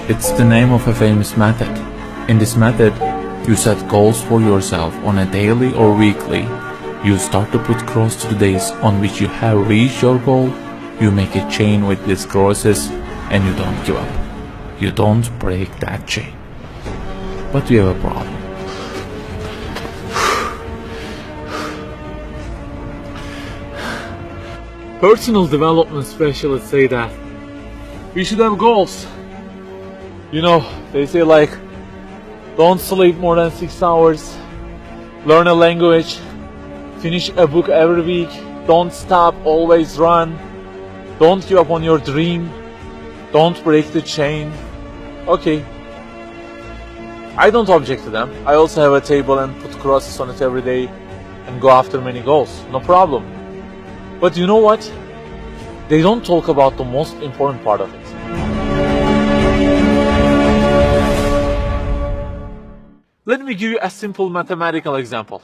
It's the name of a famous method. In this method, you set goals for yourself on a daily or weekly. You start to put cross to the days on which you have reached your goal. You make a chain with these crosses and you don't give up. You don't break that chain. But you have a problem. Personal development specialists say that we should have goals. You know, they say like, don't sleep more than 6 hours, learn a language, finish a book every week, don't stop, always run, don't give up on your dream, don't break the chain. Okay, I don't object to them. I also have a table and put crosses on it every day and go after many goals, no problem. But you know what? They don't talk about the most important part of it. Let me give you a simple mathematical example.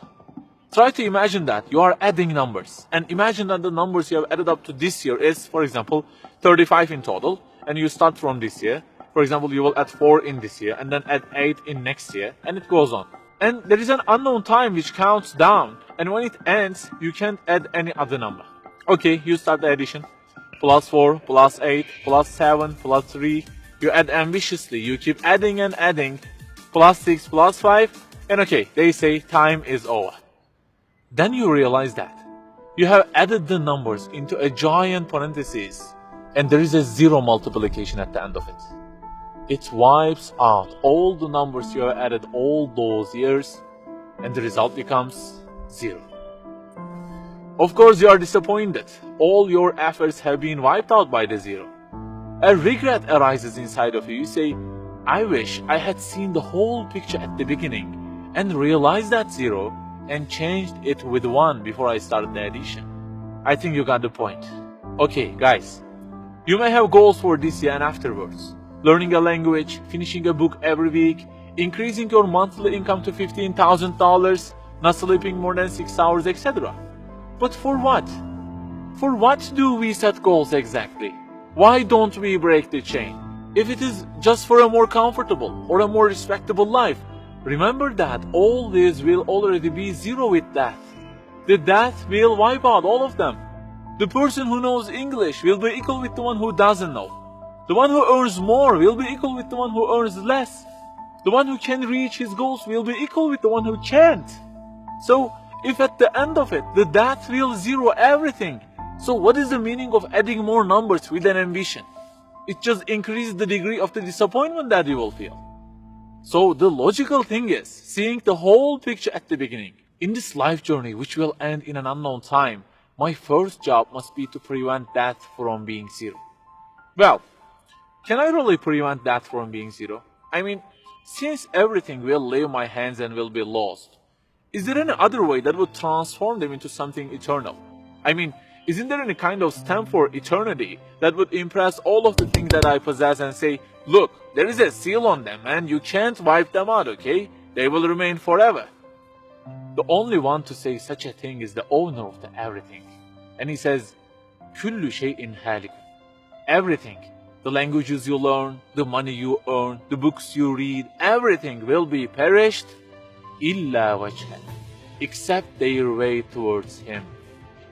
Try to imagine that you are adding numbers, and imagine that the numbers you have added up to this year is, for example, 35 in total, and you start from this year. For example, you will add 4 in this year, and then add 8 in next year, and it goes on. And there is an unknown time which counts down, and when it ends, you can't add any other number. Okay, you start the addition. Plus 4, plus 8, plus 7, plus 3. You add ambitiously, you keep adding and adding. Plus 6, plus 5, and okay, they say time is over. Then you realize that you have added the numbers into a giant parenthesis, and there is a zero multiplication at the end of it. It wipes out all the numbers you have added all those years, and the result becomes 0. Of course, you are disappointed. All your efforts have been wiped out by the 0. A regret arises inside of you. You say, I wish I had seen the whole picture at the beginning and realized that 0 and changed it with 1 before I started the addition. I think you got the point. Okay, guys, you may have goals for this year and afterwards. Learning a language, finishing a book every week, increasing your monthly income to $15,000, not sleeping more than 6 hours, etc. But for what? For what do we set goals exactly? Why don't we break the chain? If it is just for a more comfortable or a more respectable life, remember that all this will already be 0 with death. The death will wipe out all of them. The person who knows English will be equal with the one who doesn't know. The one who earns more will be equal with the one who earns less. The one who can reach his goals will be equal with the one who can't. So, if at the end of it, the death will 0 everything, so what is the meaning of adding more numbers with an ambition? It just increases the degree of the disappointment that you will feel. So the logical thing is seeing the whole picture at the beginning. In this life journey, which will end in an unknown time, my first job must be to prevent death from being 0. Well, can I really prevent death from being 0? I mean, since everything will leave my hands and will be lost, is there any other way that would transform them into something eternal? I mean, isn't there any kind of stamp for eternity that would impress all of the things that I possess and say, look, there is a seal on them and you can't wipe them out, okay? They will remain forever. The only one to say such a thing is the owner of the everything. And he says, كُلُّ شَيْءٍ هَالِكٌ. Everything, the languages you learn, the money you earn, the books you read, everything will be perished, إِلَّا وَجْهًا, except their way towards Him.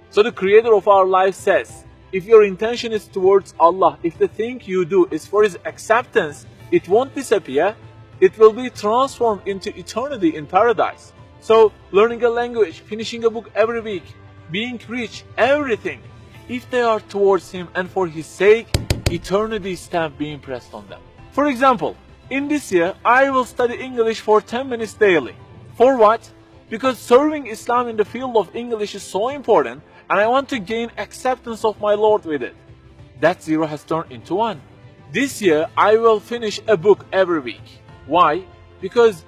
So the Creator of our life says, if your intention is towards Allah, if the thing you do is for His acceptance, it won't disappear, it will be transformed into eternity in paradise. So learning a language, finishing a book every week, being rich, everything, if they are towards Him and for His sake, eternity stamp being pressed on them. For example, in this year, I will study English for 10 minutes daily. For what? Because serving Islam in the field of English is so important, and I want to gain acceptance of my Lord with it. That 0 has turned into 1. This year, I will finish a book every week. Why? Because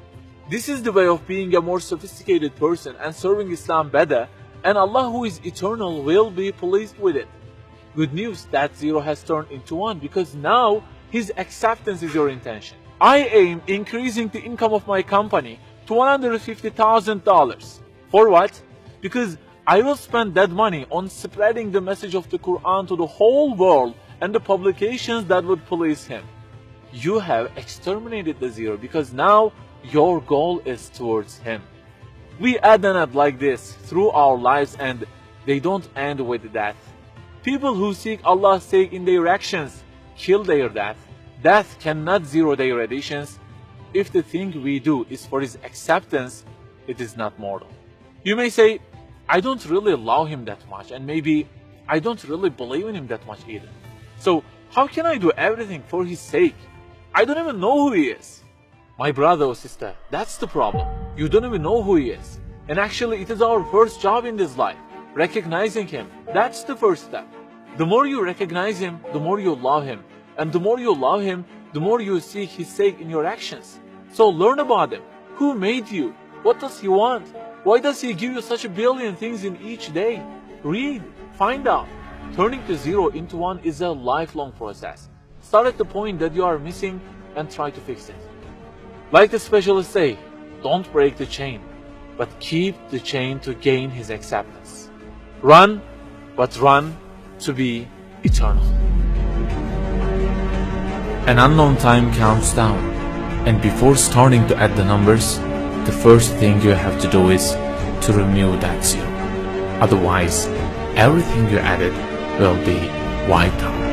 this is the way of being a more sophisticated person and serving Islam better, and Allah who is eternal will be pleased with it. Good news, that 0 has turned into 1 because now His acceptance is your intention. I aim increasing the income of my company to $150,000. For what? Because I will spend that money on spreading the message of the Quran to the whole world and the publications that would please Him. you have exterminated the zero, because now your goal is towards him. We add and add like this through our lives, and they don't end with death. People who seek Allah's sake in their actions kill their death. Death cannot zero their additions. If the thing we do is for his acceptance, it is not mortal. You may say, I don't really love him that much, and maybe I don't really believe in him that much either. So how can I do everything for his sake? I don't even know who he is. My brother or sister, that's the problem. You don't even know who he is. And actually, it is our first job in this life, recognizing him. That's the first step. The more you recognize him, the more you love him. And the more you love him, the more you seek his sake in your actions. So learn about him. Who made you? What does he want? Why does he give you such a billion things in each day? Read, find out. Turning the zero into one is a lifelong process. Start at the point that you are missing and try to fix it. Like the specialists say, don't break the chain, but keep the chain to gain his acceptance. Run, but run to be eternal. An unknown time counts down, and before starting to add the numbers, the first thing you have to do is to remove that zero. Otherwise, everything you added will be wiped out.